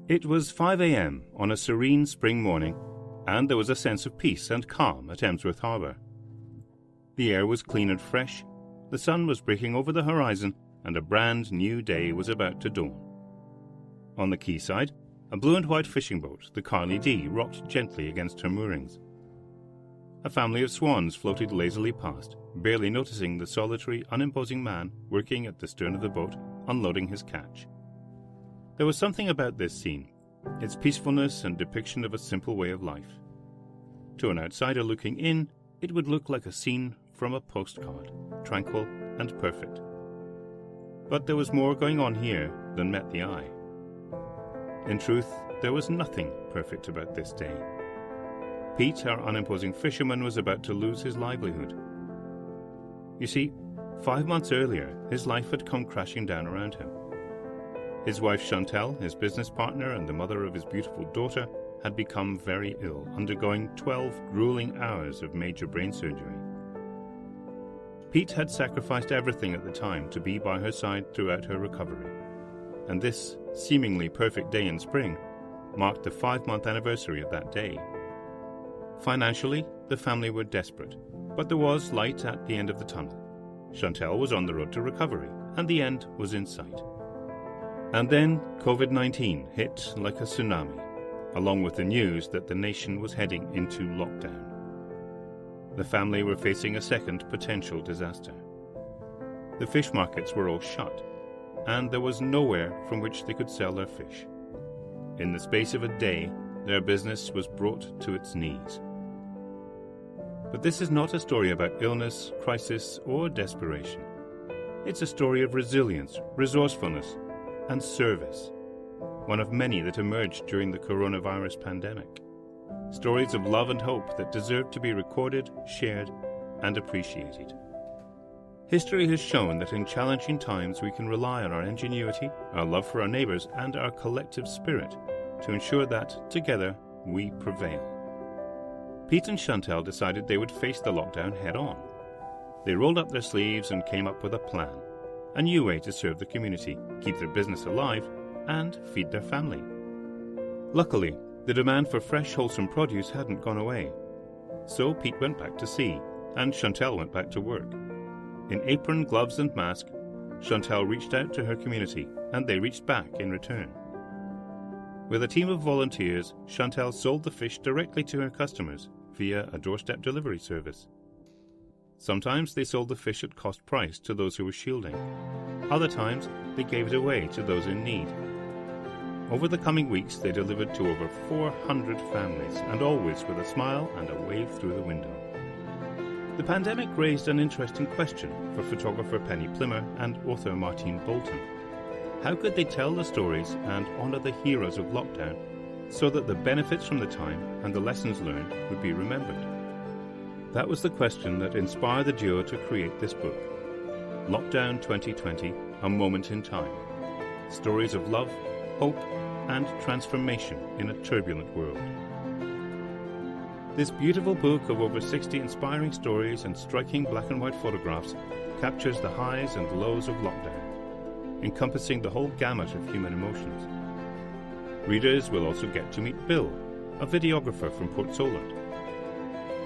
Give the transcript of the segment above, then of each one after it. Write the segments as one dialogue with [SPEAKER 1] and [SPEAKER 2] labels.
[SPEAKER 1] It was 5 a.m. on a serene spring morning, and there was a sense of peace and calm at Emsworth Harbour. The air was clean and fresh, the sun was breaking over the horizon, and a brand new day was about to dawn. On the quayside, a blue and white fishing boat, the Carly D, rocked gently against her moorings. A family of swans floated lazily past, barely noticing the solitary, unimposing man working at the stern of the boat, unloading his catch. There was something about this scene, its peacefulness and depiction of a simple way of life. To an outsider looking in, it would look like a scene from a postcard, tranquil and perfect. But there was more going on here than met the eye. In truth, there was nothing perfect about this day. Pete, our unimposing fisherman, was about to lose his livelihood. You see, 5 months earlier, his life had come crashing down around him. His wife Chantal, his business partner and the mother of his beautiful daughter, had become very ill, undergoing 12 grueling hours of major brain surgery. Pete had sacrificed everything at the time to be by her side throughout her recovery, and this seemingly perfect day in spring marked the 5-month anniversary of that day. Financially, the family were desperate, but there was light at the end of the tunnel. Chantal was on the road to recovery, and the end was in sight. And then COVID-19 hit like a tsunami, along with the news that the nation was heading into lockdown. The family were facing a second potential disaster. The fish markets were all shut, and there was nowhere from which they could sell their fish. In the space of a day, their business was brought to its knees. But this is not a story about illness, crisis, or desperation. It's a story of resilience, resourcefulness, and service, one of many that emerged during the coronavirus pandemic. Stories of love and hope that deserve to be recorded, shared, and appreciated. History has shown that in challenging times we can rely on our ingenuity, our love for our neighbours, and our collective spirit to ensure that, together, we prevail. Pete and Chantal decided they would face the lockdown head-on. They rolled up their sleeves and came up with a plan, a new way to serve the community, keep their business alive, and feed their family. Luckily, the demand for fresh, wholesome produce hadn't gone away. So Pete went back to sea, and Chantal went back to work. In apron, gloves, and mask, Chantal reached out to her community, and they reached back in return. With a team of volunteers, Chantal sold the fish directly to her customers via a doorstep delivery service. Sometimes they sold the fish at cost price to those who were shielding. Other times, they gave it away to those in need. Over the coming weeks, they delivered to over 400 families, and always with a smile and a wave through the window. The pandemic raised an interesting question for photographer Penny Plimmer and author Martine Bolton. How could they tell the stories and honour the heroes of lockdown so that the benefits from the time and the lessons learned would be remembered? That was the question that inspired the duo to create this book, Lockdown 2020, A Moment in Time. Stories of love, hope, and transformation in a turbulent world. This beautiful book of over 60 inspiring stories and striking black and white photographs captures the highs and lows of lockdown, encompassing the whole gamut of human emotions. Readers will also get to meet Bill, a videographer from Port Solent.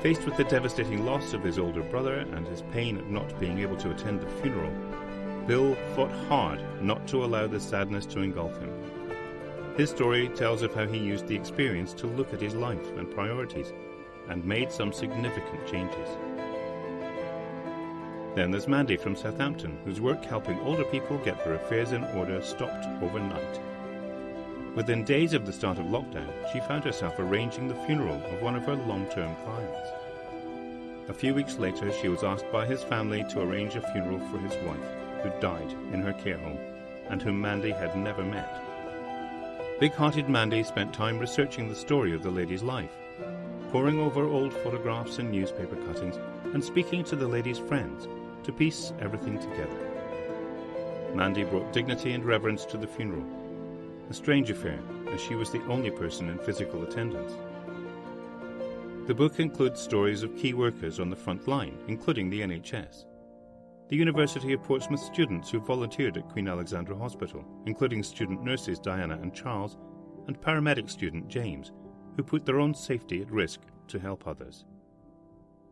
[SPEAKER 1] Faced with the devastating loss of his older brother and his pain at not being able to attend the funeral, Bill fought hard not to allow the sadness to engulf him. His story tells of how he used the experience to look at his life and priorities and made some significant changes. Then there's Mandy from Southampton, whose work helping older people get their affairs in order stopped overnight. Within days of the start of lockdown, she found herself arranging the funeral of one of her long-term clients. A few weeks later, she was asked by his family to arrange a funeral for his wife, who died in her care home, and whom Mandy had never met. Big-hearted Mandy spent time researching the story of the lady's life, poring over old photographs and newspaper cuttings, and speaking to the lady's friends to piece everything together. Mandy brought dignity and reverence to the funeral, a strange affair, as she was the only person in physical attendance. The book includes stories of key workers on the front line, including the NHS. The University of Portsmouth students who volunteered at Queen Alexandra Hospital, including student nurses Diana and Charles, and paramedic student James, who put their own safety at risk to help others.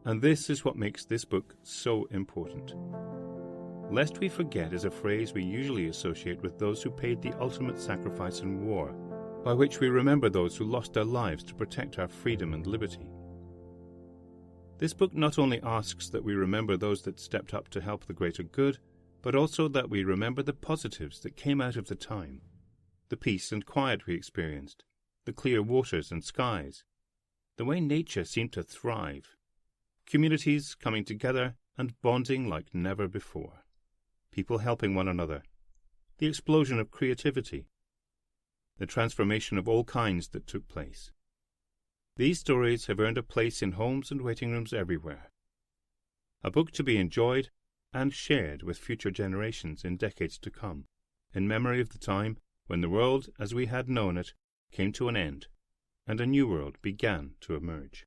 [SPEAKER 1] And this is what makes this book so important. Lest we forget is a phrase we usually associate with those who paid the ultimate sacrifice in war, by which we remember those who lost their lives to protect our freedom and liberty. This book not only asks that we remember those that stepped up to help the greater good, but also that we remember the positives that came out of the time, the peace and quiet we experienced, the clear waters and skies, the way nature seemed to thrive, communities coming together and bonding like never before, people helping one another, the explosion of creativity, the transformation of all kinds that took place. These stories have earned a place in homes and waiting rooms everywhere. A book to be enjoyed and shared with future generations in decades to come, in memory of the time when the world as we had known it came to an end, and a new world began to emerge.